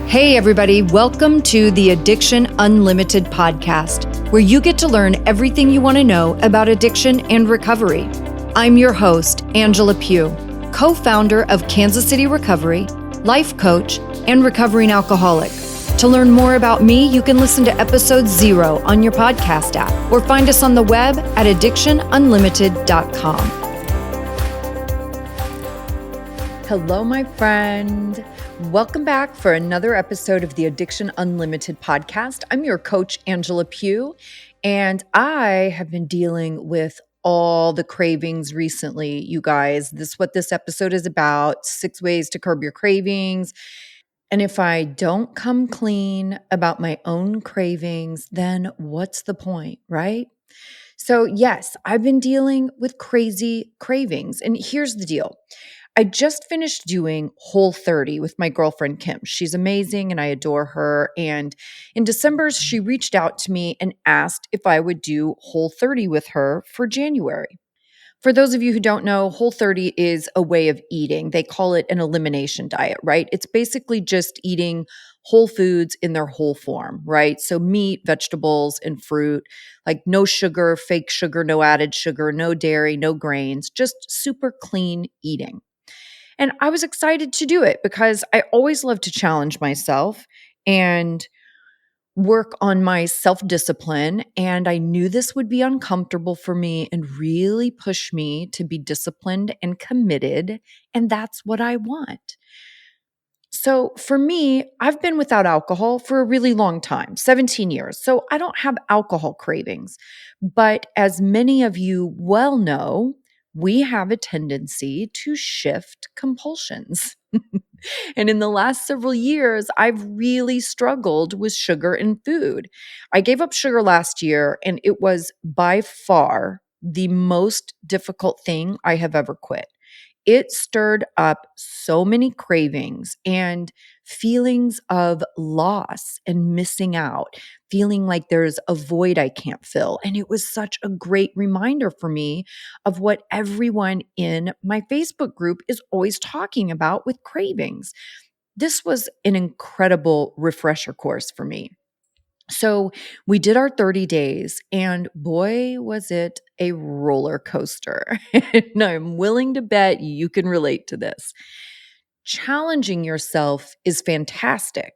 Hey, everybody, welcome to the Addiction Unlimited podcast, where you get to learn everything you want to know about addiction and recovery. I'm your host, Angela Pugh, co-founder of Kansas City Recovery, life coach, and recovering alcoholic. To learn more about me, you can listen to episode 0 on your podcast app or find us on the web at addictionunlimited.com. Hello, my friend. Welcome back for another episode of the Addiction Unlimited podcast. I'm your coach, Angela Pugh, and I have been dealing with all the cravings recently, you guys. This is what this episode is about, 6 ways to curb your cravings. And if I don't come clean about my own cravings, then what's the point, right? So yes, I've been dealing with crazy cravings. And here's the deal. I just finished doing Whole30 with my girlfriend, Kim. She's amazing and I adore her. And in December, she reached out to me and asked if I would do Whole30 with her for January. For those of you who don't know, Whole30 is a way of eating. They call it an elimination diet, right? It's basically just eating whole foods in their whole form, right? So meat, vegetables, and fruit, like no sugar, fake sugar, no added sugar, no dairy, no grains, just super clean eating. And I was excited to do it because I always love to challenge myself and work on my self-discipline. And I knew this would be uncomfortable for me and really push me to be disciplined and committed. And that's what I want. So for me, I've been without alcohol for a really long time, 17 years. So I don't have alcohol cravings. But as many of you well know, we have a tendency to shift compulsions. And in the last several years, I've really struggled with sugar in food. I gave up sugar last year, and it was by far the most difficult thing I have ever quit. It stirred up so many cravings and feelings of loss and missing out, feeling like there's a void I can't fill. And it was such a great reminder for me of what everyone in my Facebook group is always talking about with cravings. This was an incredible refresher course for me. So we did our 30 days, and boy, was it a roller coaster. And I'm willing to bet you can relate to this. Challenging yourself is fantastic,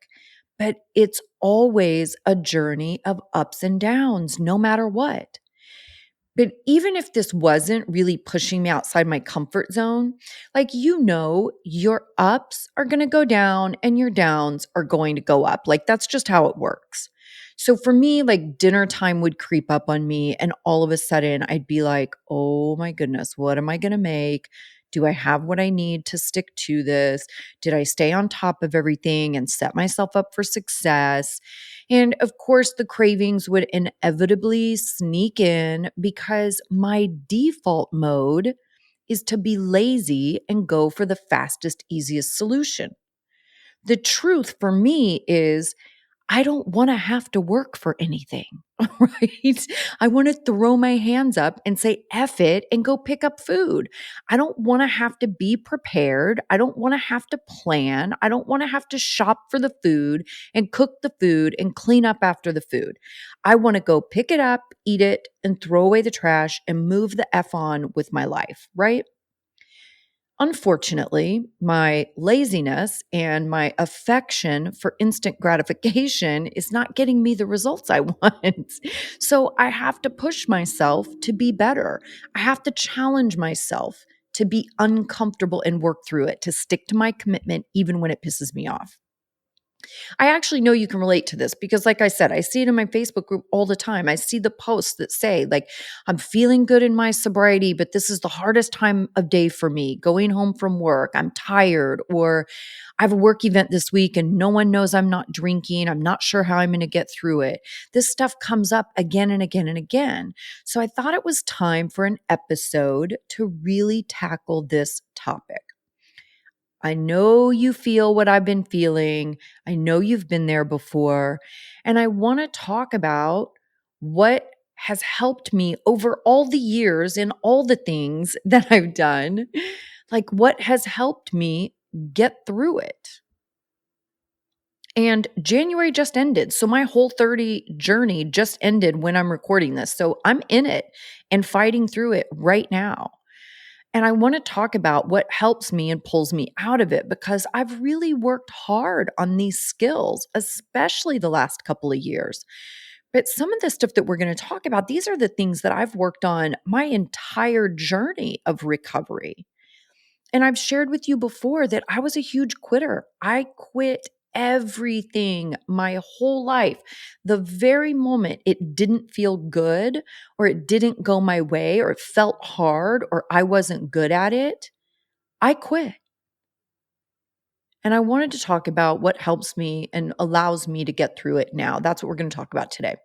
but it's always a journey of ups and downs, no matter what. But even if this wasn't really pushing me outside my comfort zone, your ups are going to go down and your downs are going to go up. Like that's just how it works. So for me, like dinner time would creep up on me and all of a sudden I'd be like, oh my goodness, what am I going to make? Do I have what I need to stick to this? Did I stay on top of everything and set myself up for success? And of course, the cravings would inevitably sneak in because my default mode is to be lazy and go for the fastest, easiest solution. The truth for me is I don't want to have to work for anything, right? I want to throw my hands up and say, F it, and go pick up food. I don't want to have to be prepared. I don't want to have to plan. I don't want to have to shop for the food and cook the food and clean up after the food. I want to go pick it up, eat it, and throw away the trash and move the F on with my life, right? Unfortunately, my laziness and my affection for instant gratification is not getting me the results I want. So I have to push myself to be better. I have to challenge myself to be uncomfortable and work through it, to stick to my commitment even when it pisses me off. I actually know you can relate to this because, like I said, I see it in my Facebook group all the time. I see the posts that say, like, I'm feeling good in my sobriety, but this is the hardest time of day for me. Going home from work, I'm tired, or I have a work event this week and no one knows I'm not drinking. I'm not sure how I'm going to get through it. This stuff comes up again and again and again. So I thought it was time for an episode to really tackle this topic. I know you feel what I've been feeling. I know you've been there before. And I want to talk about what has helped me over all the years and all the things that I've done. Like what has helped me get through it. And January just ended. So my whole 30 journey just ended when I'm recording this. So I'm in it and fighting through it right now. And I want to talk about what helps me and pulls me out of it because I've really worked hard on these skills, especially the last couple of years. But some of the stuff that we're going to talk about, these are the things that I've worked on my entire journey of recovery. And I've shared with you before that I was a huge quitter. I quit everything my whole life. The very moment it didn't feel good or it didn't go my way or it felt hard or I wasn't good at it, I quit. And I wanted to talk about what helps me and allows me to get through it now. That's what we're going to talk about today.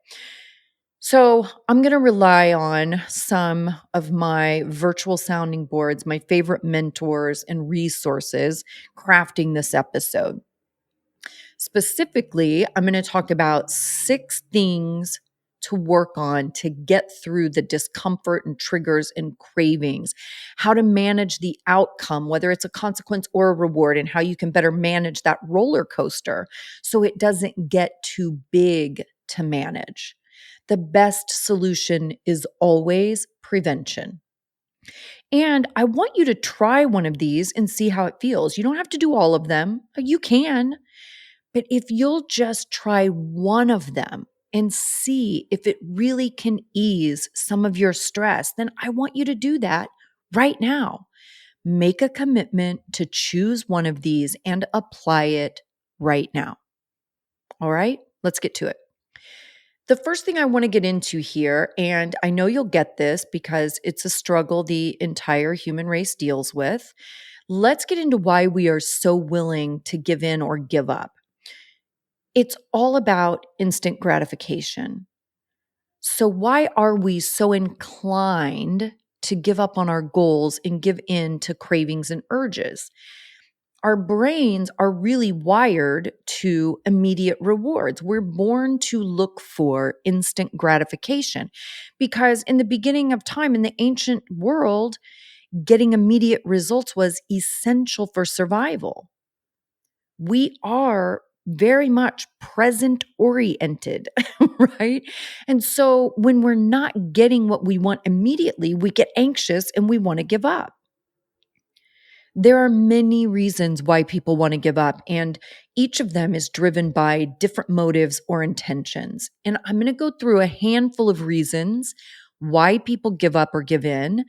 So, I'm going to rely on some of my virtual sounding boards, my favorite mentors and resources crafting this episode. Specifically, I'm going to talk about 6 things to work on to get through the discomfort and triggers and cravings, how to manage the outcome, whether it's a consequence or a reward, and how you can better manage that roller coaster so it doesn't get too big to manage. The best solution is always prevention. And I want you to try one of these and see how it feels. You don't have to do all of them. You can, but if you'll just try one of them and see if it really can ease some of your stress, then I want you to do that right now. Make a commitment to choose one of these and apply it right now. All right, let's get to it. The first thing I want to get into here, and I know you'll get this because it's a struggle the entire human race deals with. Let's get into why we are so willing to give in or give up. It's all about instant gratification. So, why are we so inclined to give up on our goals and give in to cravings and urges? Our brains are really wired to immediate rewards. We're born to look for instant gratification because in the beginning of time, in the ancient world, getting immediate results was essential for survival. We are very much present oriented, right? And so when we're not getting what we want immediately, we get anxious and we want to give up. There are many reasons why people want to give up, and each of them is driven by different motives or intentions. And I'm going to go through a handful of reasons why people give up or give in.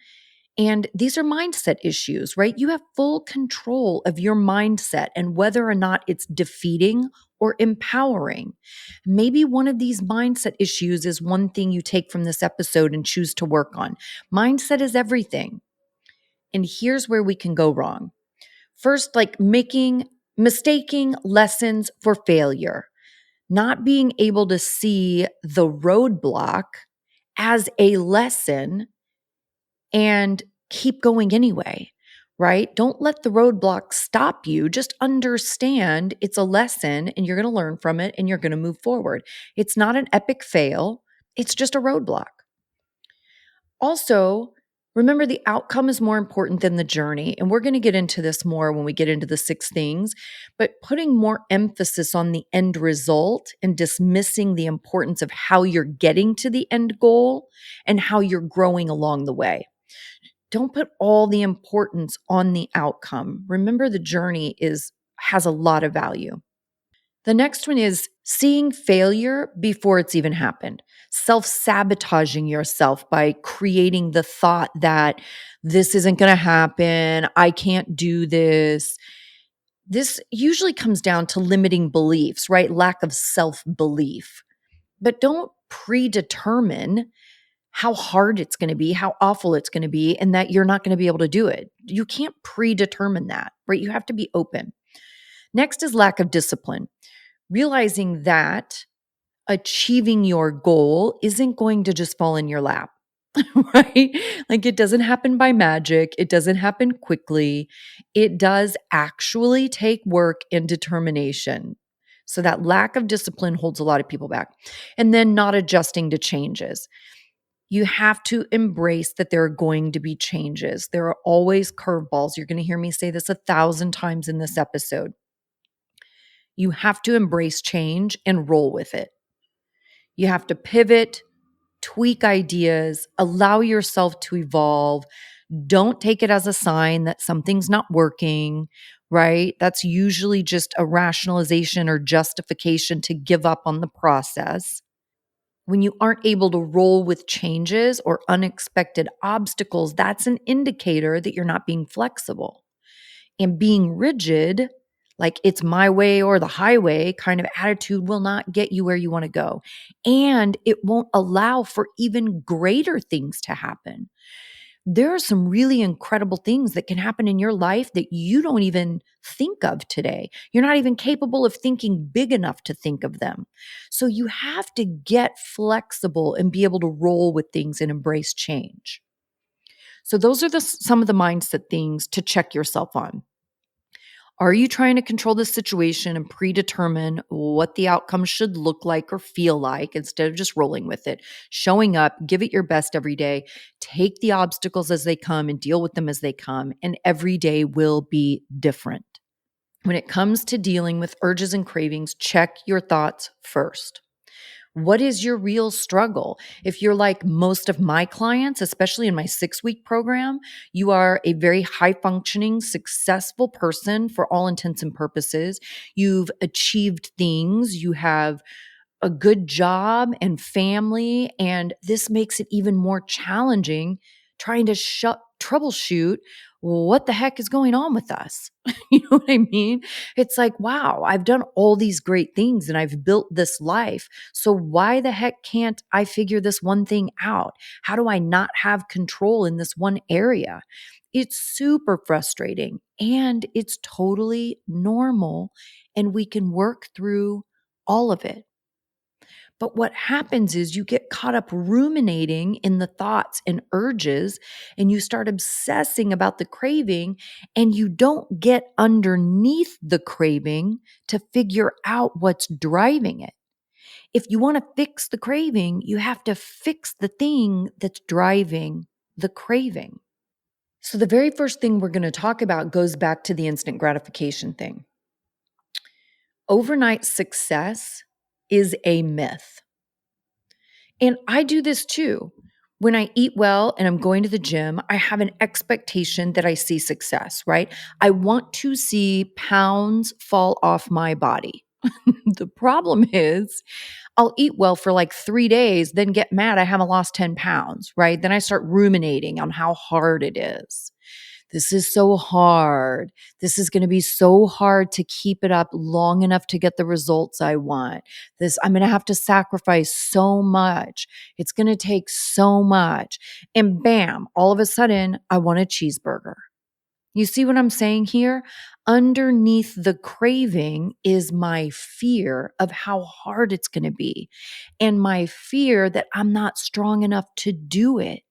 And these are mindset issues, right? You have full control of your mindset and whether or not it's defeating or empowering. Maybe one of these mindset issues is one thing you take from this episode and choose to work on. Mindset is everything. And here's where we can go wrong. First, like mistaking lessons for failure, not being able to see the roadblock as a lesson and keep going anyway, right? Don't let the roadblock stop you. Just understand it's a lesson and you're going to learn from it and you're going to move forward. It's not an epic fail, it's just a roadblock. Also, remember the outcome is more important than the journey. And we're going to get into this more when we get into the 6 things, but putting more emphasis on the end result and dismissing the importance of how you're getting to the end goal and how you're growing along the way. Don't put all the importance on the outcome. Remember, the journey has a lot of value. The next one is seeing failure before it's even happened, self-sabotaging yourself by creating the thought that this isn't going to happen, I can't do this. This usually comes down to limiting beliefs, right? Lack of self-belief. But don't predetermine how hard it's going to be, how awful it's going to be, and that you're not going to be able to do it. You can't predetermine that, right? You have to be open. Next is lack of discipline. Realizing that achieving your goal isn't going to just fall in your lap, right? Like it doesn't happen by magic. It doesn't happen quickly. It does actually take work and determination. So that lack of discipline holds a lot of people back. And then not adjusting to changes. You have to embrace that there are going to be changes. There are always curveballs. You're going to hear me say this 1,000 times in this episode. You have to embrace change and roll with it. You have to pivot, tweak ideas, allow yourself to evolve. Don't take it as a sign that something's not working, right? That's usually just a rationalization or justification to give up on the process. When you aren't able to roll with changes or unexpected obstacles, that's an indicator that you're not being flexible. And being rigid, like it's my way or the highway kind of attitude, will not get you where you want to go. And it won't allow for even greater things to happen. There are some really incredible things that can happen in your life that you don't even think of today. You're not even capable of thinking big enough to think of them. So you have to get flexible and be able to roll with things and embrace change. So those are some of the mindset things to check yourself on. Are you trying to control the situation and predetermine what the outcome should look like or feel like instead of just rolling with it? Showing up, give it your best every day, take the obstacles as they come and deal with them as they come, and every day will be different. When it comes to dealing with urges and cravings, check your thoughts first. What is your real struggle? If you're like most of my clients, especially in my 6-week program, you are a very high functioning, successful person for all intents and purposes. You've achieved things. You have a good job and family. And this makes it even more challenging trying to troubleshoot what the heck is going on with us. You know what I mean? It's like, wow, I've done all these great things and I've built this life. So why the heck can't I figure this one thing out? How do I not have control in this one area? It's super frustrating and it's totally normal. And we can work through all of it. But what happens is you get caught up ruminating in the thoughts and urges, and you start obsessing about the craving, and you don't get underneath the craving to figure out what's driving it. If you want to fix the craving, you have to fix the thing that's driving the craving. So, the very first thing we're going to talk about goes back to the instant gratification thing. Overnight success is a myth. And I do this too. When I eat well and I'm going to the gym, I have an expectation that I see success, right? I want to see pounds fall off my body. The problem is, I'll eat well for like 3 days, then get mad I haven't lost 10 pounds, right? Then I start ruminating on how hard it is. This is so hard. This is going to be so hard to keep it up long enough to get the results I want. I'm going to have to sacrifice so much. It's going to take so much. And bam, all of a sudden, I want a cheeseburger. You see what I'm saying here? Underneath the craving is my fear of how hard it's going to be and my fear that I'm not strong enough to do it.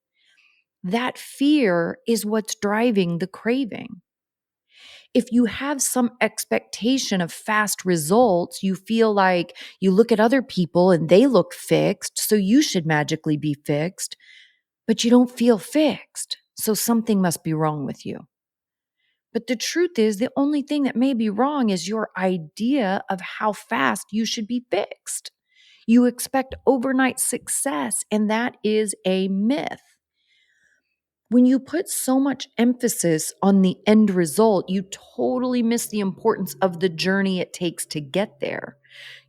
That fear is what's driving the craving. If you have some expectation of fast results, you feel like you look at other people and they look fixed, so you should magically be fixed, but you don't feel fixed. So something must be wrong with you. But the truth is, the only thing that may be wrong is your idea of how fast you should be fixed. You expect overnight success, and that is a myth. When you put so much emphasis on the end result, you totally miss the importance of the journey it takes to get there.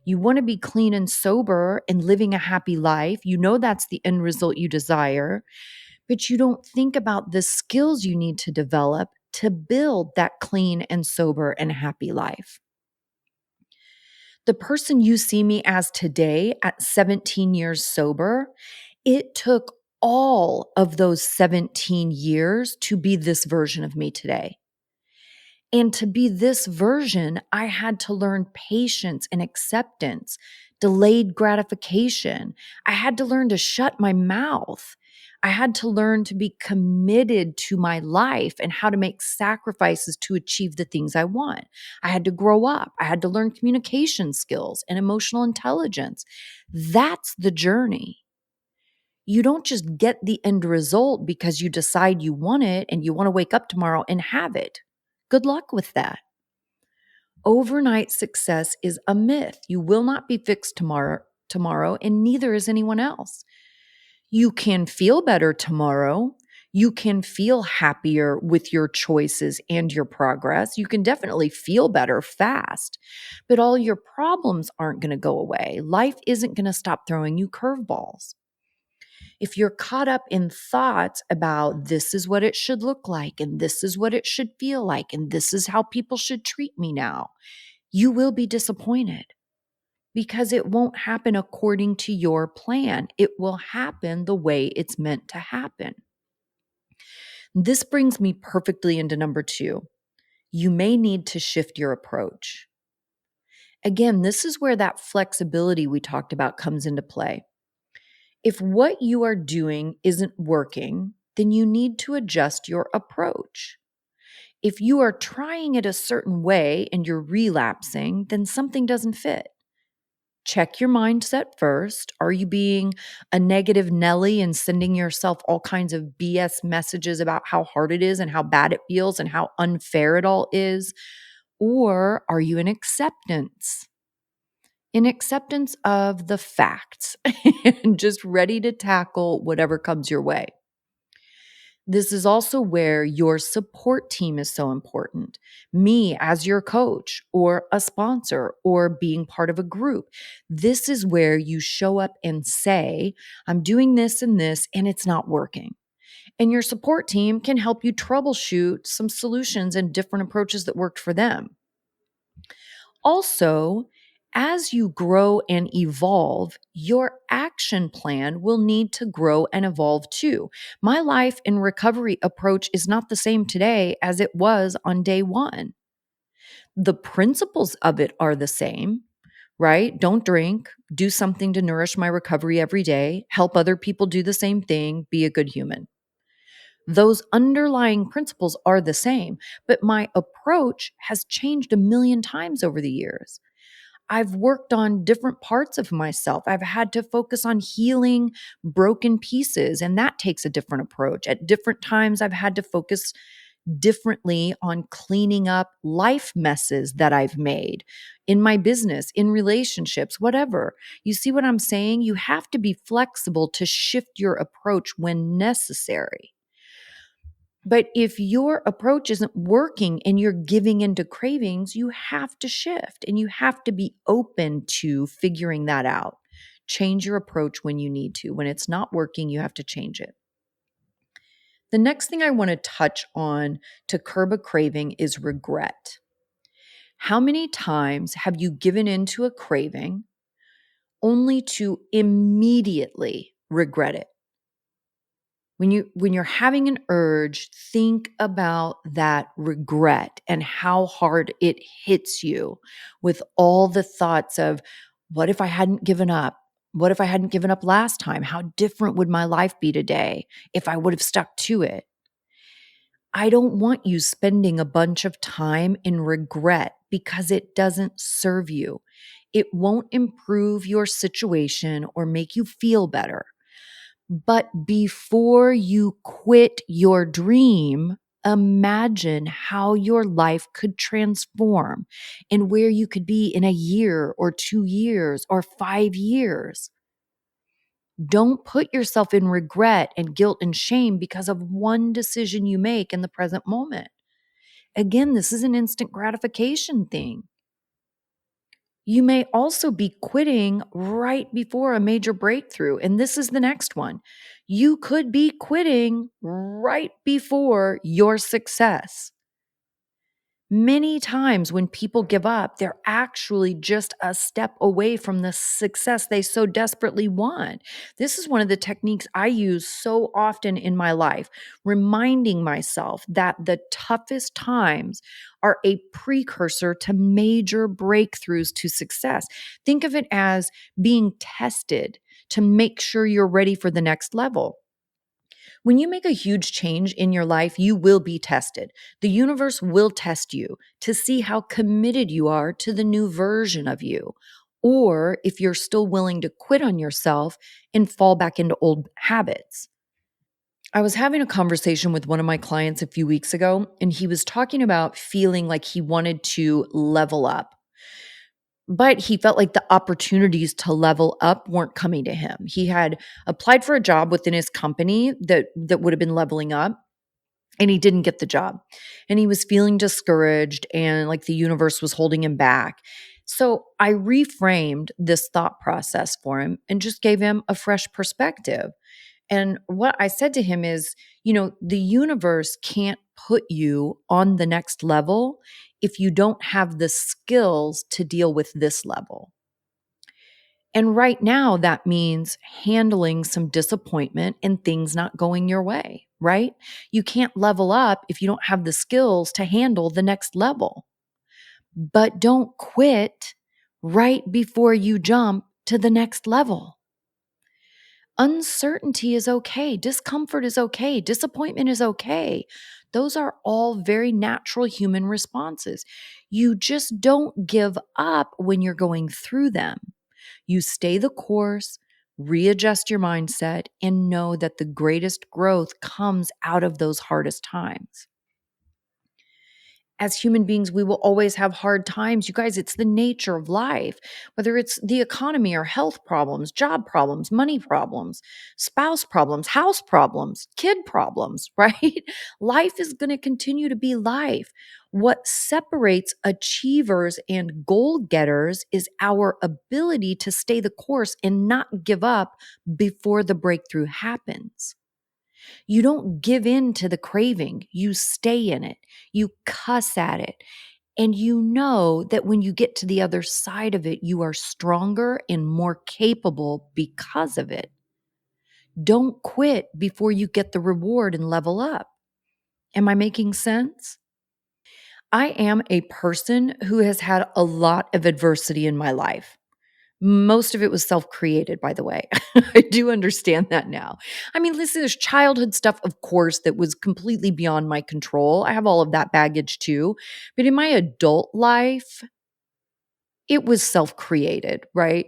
You want to be clean and sober and living a happy life. You know that's the end result you desire, but you don't think about the skills you need to develop to build that clean and sober and happy life. The person you see me as today at 17 years sober, it took all of those 17 years to be this version of me today. And to be this version, I had to learn patience and acceptance, delayed gratification. I had to learn to shut my mouth. I had to learn to be committed to my life and how to make sacrifices to achieve the things I want. I had to grow up. I had to learn communication skills and emotional intelligence. That's the journey. You don't just get the end result because you decide you want it and you want to wake up tomorrow and have it. Good luck with that. Overnight success is a myth. You will not be fixed tomorrow, and neither is anyone else. You can feel better tomorrow. You can feel happier with your choices and your progress. You can definitely feel better fast, but all your problems aren't going to go away. Life isn't going to stop throwing you curveballs. If you're caught up in thoughts about this is what it should look like, and this is what it should feel like, and this is how people should treat me now, you will be disappointed because it won't happen according to your plan. It will happen the way it's meant to happen. This brings me perfectly into number 2. You may need to shift your approach. Again, this is where that flexibility we talked about comes into play. If what you are doing isn't working, then you need to adjust your approach. If you are trying it a certain way and you're relapsing, then something doesn't fit. Check your mindset first. Are you being a negative Nelly and sending yourself all kinds of BS messages about how hard it is and how bad it feels and how unfair it all is? Or are you in acceptance? In acceptance of the facts and just ready to tackle whatever comes your way. This is also where your support team is so important. Me as your coach or a sponsor or being part of a group. This is where you show up and say, I'm doing this and this, and it's not working. And your support team can help you troubleshoot some solutions and different approaches that worked for them. Also, as you grow and evolve, your action plan will need to grow and evolve too. My life and recovery approach is not the same today as it was on day 1. The principles of it are the same, right? Don't drink, do something to nourish my recovery every day, help other people do the same thing, be a good human. Those underlying principles are the same, but my approach has changed a million times over the years. I've worked on different parts of myself. I've had to focus on healing broken pieces, and that takes a different approach. At different times, I've had to focus differently on cleaning up life messes that I've made in my business, in relationships, whatever. You see what I'm saying? You have to be flexible to shift your approach when necessary. But if your approach isn't working and you're giving into cravings, you have to shift and you have to be open to figuring that out. Change your approach when you need to. When it's not working, you have to change it. The next thing I want to touch on to curb a craving is regret. How many times have you given into a craving only to immediately regret it? When you're having an urge, think about that regret and how hard it hits you with all the thoughts of, what if I hadn't given up? What if I hadn't given up last time? How different would my life be today if I would have stuck to it? I don't want you spending a bunch of time in regret because it doesn't serve you. It won't improve your situation or make you feel better. But before you quit your dream, imagine how your life could transform and where you could be in a year or 2 years or 5 years. Don't put yourself in regret and guilt and shame because of one decision you make in the present moment. Again, this is an instant gratification thing. You may also be quitting right before a major breakthrough. And this is the next one. You could be quitting right before your success. Many times when people give up, they're actually just a step away from the success they so desperately want. This is one of the techniques I use so often in my life, reminding myself that the toughest times are a precursor to major breakthroughs to success. Think of it as being tested to make sure you're ready for the next level. When you make a huge change in your life, you will be tested. The universe will test you to see how committed you are to the new version of you, or if you're still willing to quit on yourself and fall back into old habits. I was having a conversation with one of my clients a few weeks ago, and he was talking about feeling like he wanted to level up, but he felt like the opportunities to level up weren't coming to him. He had applied for a job within his company that would have been leveling up, and he didn't get the job. And he was feeling discouraged and like the universe was holding him back. So I reframed this thought process for him and just gave him a fresh perspective. And what I said to him is, the universe can't put you on the next level if you don't have the skills to deal with this level. And right now, that means handling some disappointment and things not going your way, right? You can't level up if you don't have the skills to handle the next level. But don't quit right before you jump to the next level. Uncertainty is okay. Discomfort is okay. Disappointment is okay. Those are all very natural human responses. You just don't give up when you're going through them. You stay the course, readjust your mindset, and know that the greatest growth comes out of those hardest times. As human beings, we will always have hard times. You guys, it's the nature of life, whether it's the economy or health problems, job problems, money problems, spouse problems, house problems, kid problems, right? Life is going to continue to be life. What separates achievers and goal getters is our ability to stay the course and not give up before the breakthrough happens. You don't give in to the craving. You stay in it. You cuss at it. And you know that when you get to the other side of it, you are stronger and more capable because of it. Don't quit before you get the reward and level up. Am I making sense? I am a person who has had a lot of adversity in my life. Most of it was self-created, by the way. I do understand that now. I mean, listen, there's childhood stuff, of course, that was completely beyond my control. I have all of that baggage too. But in my adult life, it was self-created, right?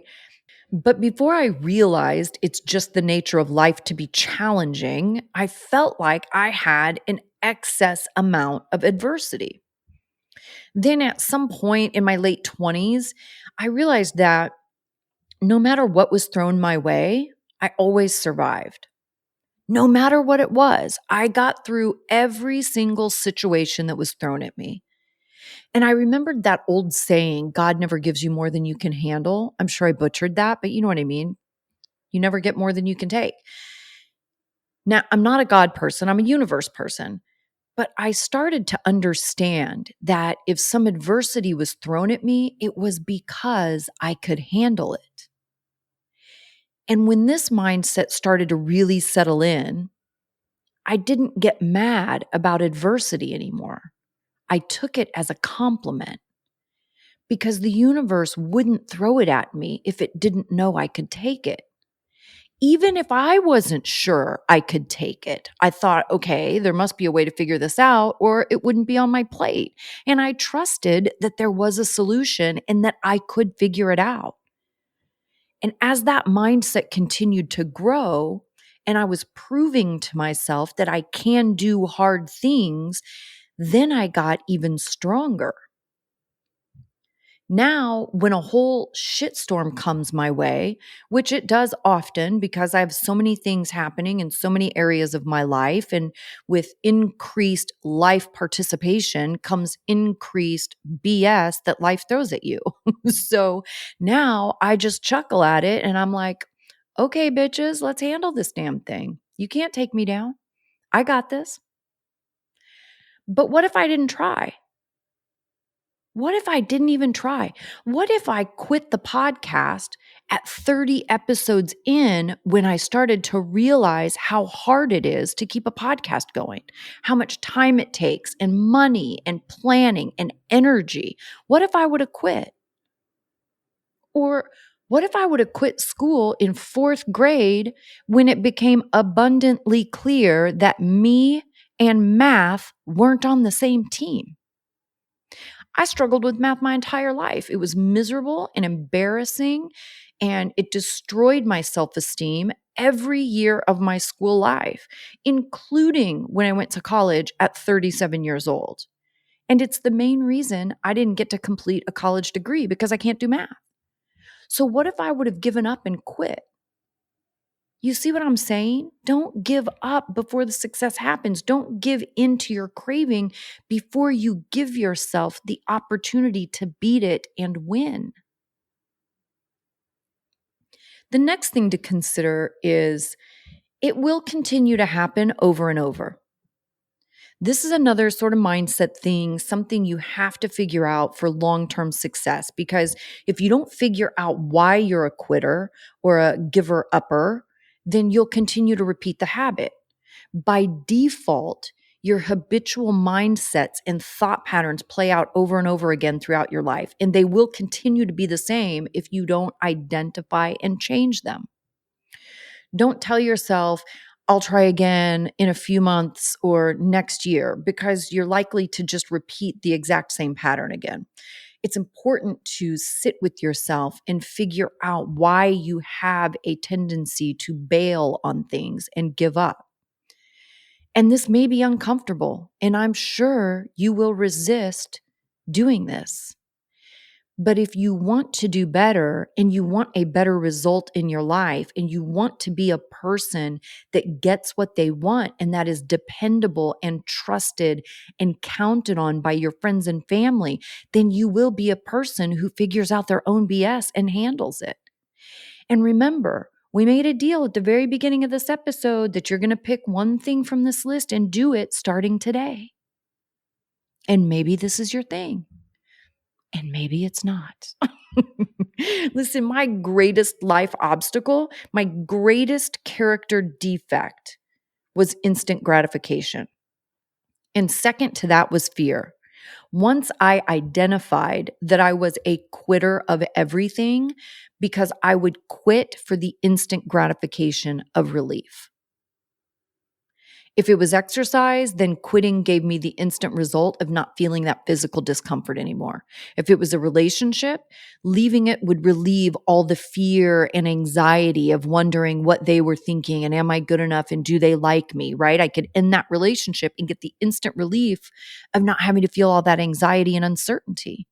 But before I realized it's just the nature of life to be challenging, I felt like I had an excess amount of adversity. Then at some point in my late 20s, I realized that no matter what was thrown my way, I always survived. No matter what it was, I got through every single situation that was thrown at me. And I remembered that old saying, God never gives you more than you can handle. I'm sure I butchered that, but you know what I mean. You never get more than you can take. Now, I'm not a God person, I'm a universe person. But I started to understand that if some adversity was thrown at me, it was because I could handle it. And when this mindset started to really settle in, I didn't get mad about adversity anymore. I took it as a compliment because the universe wouldn't throw it at me if it didn't know I could take it. Even if I wasn't sure I could take it, I thought, okay, there must be a way to figure this out or it wouldn't be on my plate. And I trusted that there was a solution and that I could figure it out. And as that mindset continued to grow, and I was proving to myself that I can do hard things, then I got even stronger. Now, when a whole shitstorm comes my way, which it does often because I have so many things happening in so many areas of my life, and with increased life participation comes increased BS that life throws at you. So now I just chuckle at it and I'm like, okay, bitches, let's handle this damn thing. You can't take me down. I got this. But what if I didn't try? What if I didn't even try? What if I quit the podcast at 30 episodes in when I started to realize how hard it is to keep a podcast going, how much time it takes, and money, and planning, and energy? What if I would have quit? Or what if I would have quit school in fourth grade when it became abundantly clear that me and math weren't on the same team? I struggled with math my entire life. It was miserable and embarrassing, and it destroyed my self esteem. every year of my school life, including when I went to college at 37 years old. And it's the main reason I didn't get to complete a college degree because I can't do math. So, what if I would have given up and quit? You see what I'm saying? Don't give up before the success happens. Don't give in to your craving before you give yourself the opportunity to beat it and win. The next thing to consider is it will continue to happen over and over. This is another sort of mindset thing, something you have to figure out for long term success. Because if you don't figure out why you're a quitter or a giver upper, then you'll continue to repeat the habit. By default, your habitual mindsets and thought patterns play out over and over again throughout your life, and they will continue to be the same if you don't identify and change them. Don't tell yourself, I'll try again in a few months or next year, because you're likely to just repeat the exact same pattern again. It's important to sit with yourself and figure out why you have a tendency to bail on things and give up. And this may be uncomfortable, and I'm sure you will resist doing this. But if you want to do better and you want a better result in your life and you want to be a person that gets what they want and that is dependable and trusted and counted on by your friends and family, then you will be a person who figures out their own BS and handles it. And remember, we made a deal at the very beginning of this episode that you're going to pick one thing from this list and do it starting today. And maybe this is your thing. And maybe it's not. Listen, my greatest life obstacle, my greatest character defect was instant gratification. And second to that was fear. Once I identified that I was a quitter of everything because I would quit for the instant gratification of relief. If it was exercise, then quitting gave me the instant result of not feeling that physical discomfort anymore. If it was a relationship, leaving it would relieve all the fear and anxiety of wondering what they were thinking and am I good enough and do they like me, right? I could end that relationship and get the instant relief of not having to feel all that anxiety and uncertainty.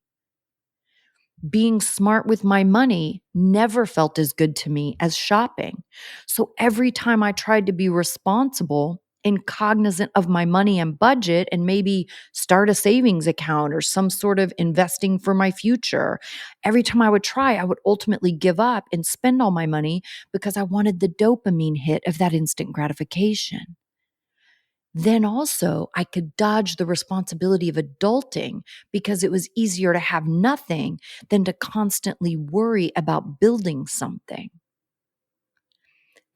Being smart with my money never felt as good to me as shopping. So every time I tried to be responsible and cognizant of my money and budget and maybe start a savings account or some sort of investing for my future, every time I would try, I would ultimately give up and spend all my money because I wanted the dopamine hit of that instant gratification. Then also, I could dodge the responsibility of adulting because it was easier to have nothing than to constantly worry about building something.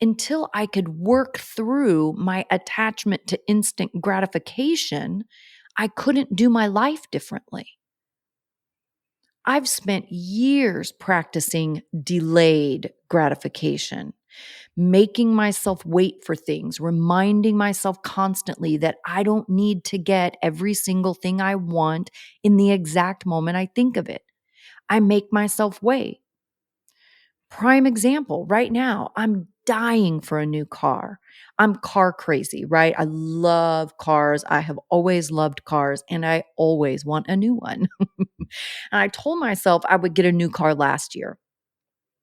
Until I could work through my attachment to instant gratification, I couldn't do my life differently. I've spent years practicing delayed gratification, making myself wait for things, reminding myself constantly that I don't need to get every single thing I want in the exact moment I think of it. I make myself wait. Prime example, right now, I'm dying for a new car. I'm car crazy, right? I love cars. I have always loved cars and I always want a new one. And I told myself I would get a new car last year.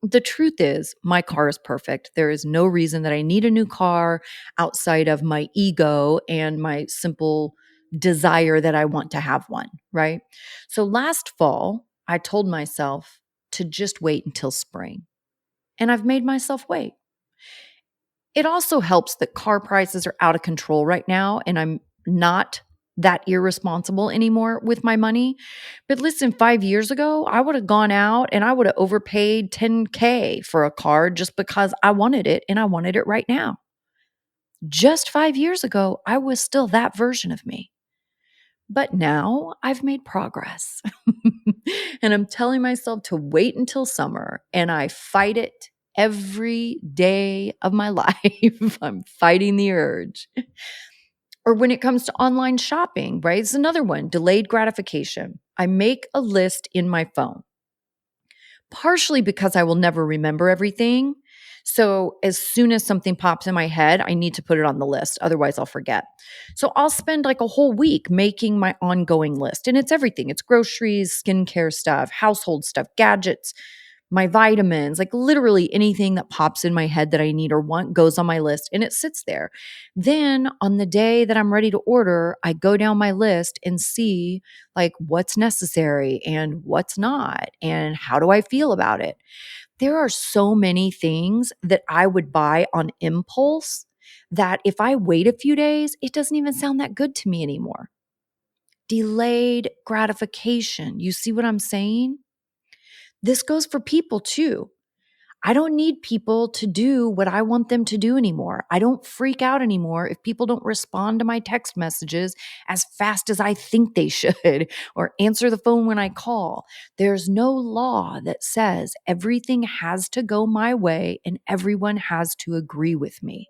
The truth is, my car is perfect. There is no reason that I need a new car outside of my ego and my simple desire that I want to have one, right? So last fall, I told myself to just wait until spring. And I've made myself wait. It also helps that car prices are out of control right now, and I'm not that irresponsible anymore with my money. But listen, 5 years ago, I would have gone out and I would have overpaid 10K for a car just because I wanted it and I wanted it right now. Just 5 years ago, I was still that version of me. But now I've made progress. And I'm telling myself to wait until summer, and I fight it every day of my life. I'm fighting the urge. Or when it comes to online shopping, right? It's another one, delayed gratification. I make a list in my phone, partially because I will never remember everything. So as soon as something pops in my head, I need to put it on the list. Otherwise, I'll forget. So I'll spend like a whole week making my ongoing list. And it's everything. It's groceries, skincare stuff, household stuff, gadgets, my vitamins, like literally anything that pops in my head that I need or want goes on my list and it sits there. Then on the day that I'm ready to order, I go down my list and see like what's necessary and what's not and how do I feel about it. There are so many things that I would buy on impulse that if I wait a few days, it doesn't even sound that good to me anymore. Delayed gratification. You see what I'm saying? This goes for people too. I don't need people to do what I want them to do anymore. I don't freak out anymore if people don't respond to my text messages as fast as I think they should or answer the phone when I call. There's no law that says everything has to go my way and everyone has to agree with me.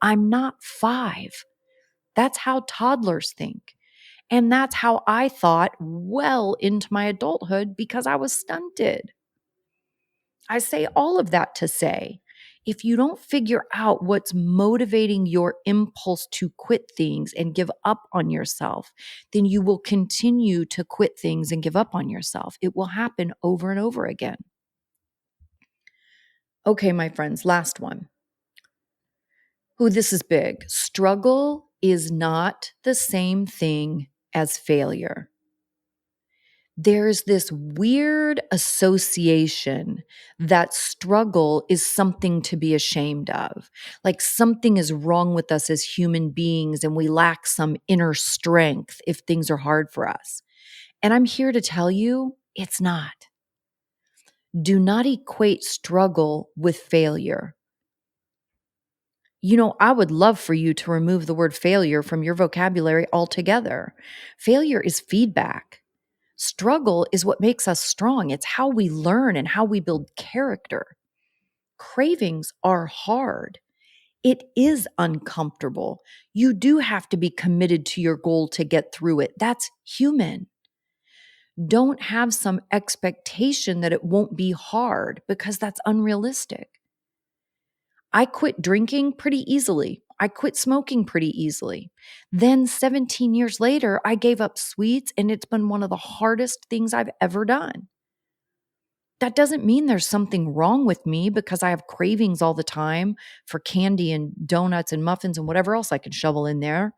I'm not 5. That's how toddlers think. And that's how I thought well into my adulthood because I was stunted. I say all of that to say, if you don't figure out what's motivating your impulse to quit things and give up on yourself, then you will continue to quit things and give up on yourself. It will happen over and over again. Okay, my friends, last one. Ooh, this is big. Struggle is not the same thing as failure. There's this weird association that struggle is something to be ashamed of. Like something is wrong with us as human beings and we lack some inner strength if things are hard for us. And I'm here to tell you it's not. Do not equate struggle with failure. You know, I would love for you to remove the word failure from your vocabulary altogether. Failure is feedback. Struggle is what makes us strong. It's how we learn and how we build character. Cravings are hard. It is uncomfortable. You do have to be committed to your goal to get through it. That's human. Don't have some expectation that it won't be hard because that's unrealistic. I quit drinking pretty easily. I quit smoking pretty easily. Then 17 years later, I gave up sweets and it's been one of the hardest things I've ever done. That doesn't mean there's something wrong with me because I have cravings all the time for candy and donuts and muffins and whatever else I can shovel in there.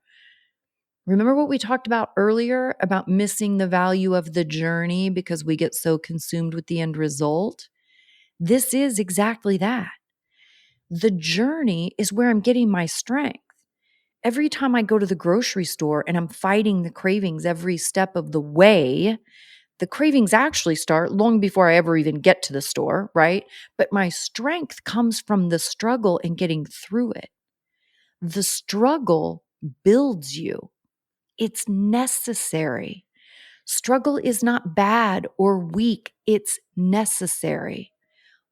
Remember what we talked about earlier about missing the value of the journey because we get so consumed with the end result? This is exactly that. The journey is where I'm getting my strength. Every time I go to the grocery store and I'm fighting the cravings every step of the way, the cravings actually start long before I ever even get to the store, right? But my strength comes from the struggle and getting through it. The struggle builds you, it's necessary. Struggle is not bad or weak, it's necessary.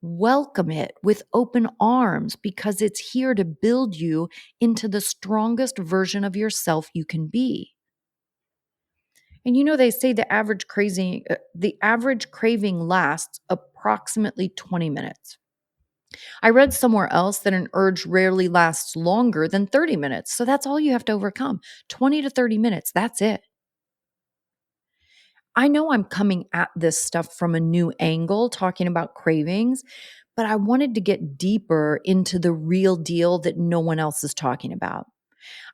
Welcome it with open arms because it's here to build you into the strongest version of yourself you can be. And you know they say the average craving lasts approximately 20 minutes. I read somewhere else that an urge rarely lasts longer than 30 minutes. So that's all you have to overcome. 20 to 30 minutes, that's it. I know I'm coming at this stuff from a new angle talking about cravings, but I wanted to get deeper into the real deal that no one else is talking about.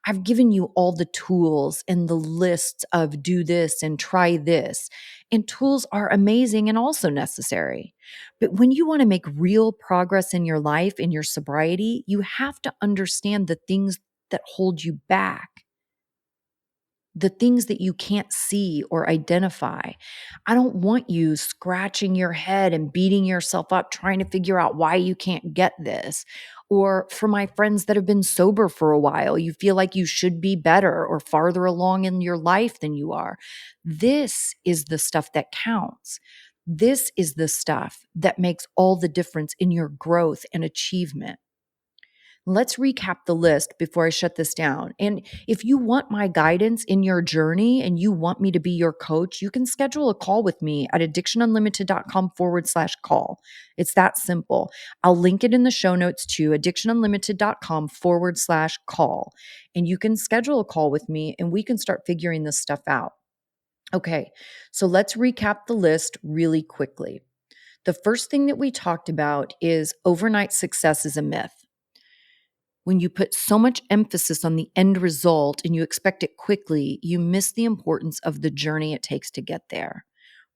I've given you all the tools and the lists of do this and try this. And tools are amazing and also necessary. But when you want to make real progress in your life, in your sobriety, you have to understand the things that hold you back, the things that you can't see or identify. I don't want you scratching your head and beating yourself up trying to figure out why you can't get this. Or for my friends that have been sober for a while, you feel like you should be better or farther along in your life than you are. This is the stuff that counts. This is the stuff that makes all the difference in your growth and achievement. Let's recap the list before I shut this down. And if you want my guidance in your journey and you want me to be your coach, you can schedule a call with me at addictionunlimited.com/call. It's that simple. I'll link it in the show notes too, addictionunlimited.com/call. And you can schedule a call with me and we can start figuring this stuff out. Okay, so let's recap the list really quickly. The first thing that we talked about is overnight success is a myth. When you put so much emphasis on the end result and you expect it quickly, you miss the importance of the journey it takes to get there,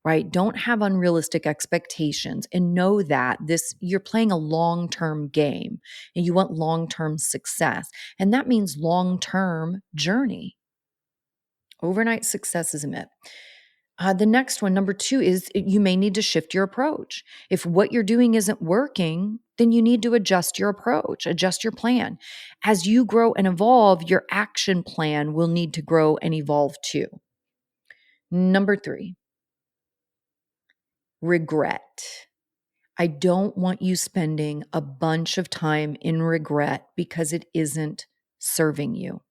right? Don't have unrealistic expectations and know that you're playing a long-term game and you want long-term success. And that means long-term journey. Overnight success is a myth. The next one, number 2, is you may need to shift your approach. If what you're doing isn't working, then you need to adjust your approach, adjust your plan. As you grow and evolve, your action plan will need to grow and evolve too. Number 3, regret. I don't want you spending a bunch of time in regret because it isn't serving you.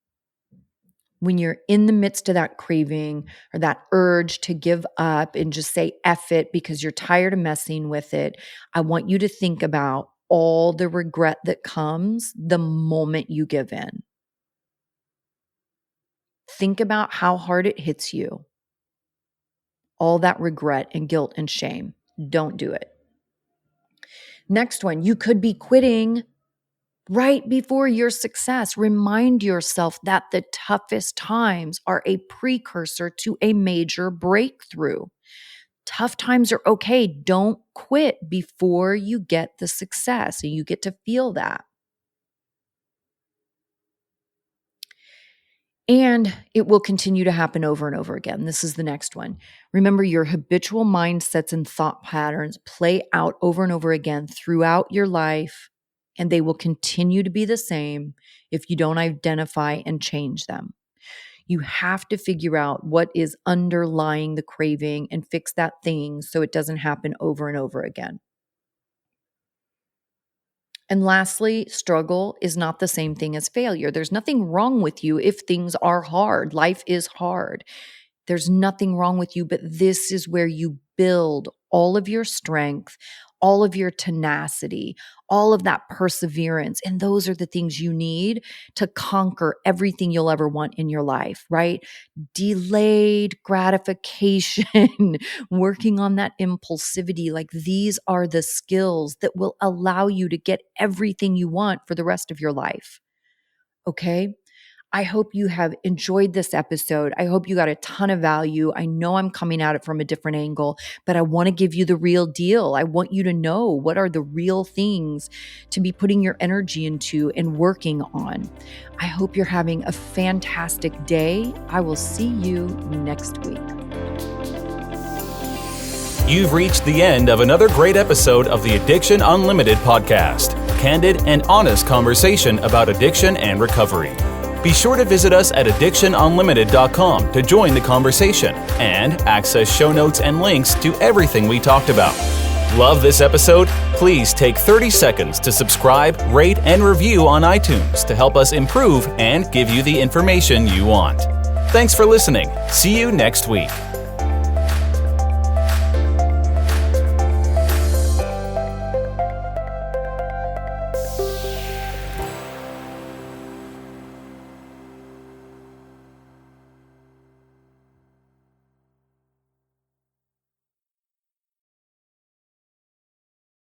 When you're in the midst of that craving or that urge to give up and just say F it because you're tired of messing with it, I want you to think about all the regret that comes the moment you give in. Think about how hard it hits you. All that regret and guilt and shame. Don't do it. Next one, you could be quitting right before your success. Remind yourself that the toughest times are a precursor to a major breakthrough. Tough times are okay. Don't quit before you get the success and you get to feel that. And it will continue to happen over and over again. This is the next one. Remember, your habitual mindsets and thought patterns play out over and over again throughout your life, and they will continue to be the same if you don't identify and change them. You have to figure out what is underlying the craving and fix that thing so it doesn't happen over and over again. And lastly, struggle is not the same thing as failure. There's nothing wrong with you if things are hard. Life is hard. There's nothing wrong with you, but this is where you build all of your strength, all of your tenacity, all of that perseverance. And those are the things you need to conquer everything you'll ever want in your life, right? Delayed gratification, working on that impulsivity. Like these are the skills that will allow you to get everything you want for the rest of your life. Okay? I hope you have enjoyed this episode. I hope you got a ton of value. I know I'm coming at it from a different angle, but I want to give you the real deal. I want you to know what are the real things to be putting your energy into and working on. I hope you're having a fantastic day. I will see you next week. You've reached the end of another great episode of the Addiction Unlimited podcast. Candid and honest conversation about addiction and recovery. Be sure to visit us at addictionunlimited.com to join the conversation and access show notes and links to everything we talked about. Love this episode? Please take 30 seconds to subscribe, rate, and review on iTunes to help us improve and give you the information you want. Thanks for listening. See you next week.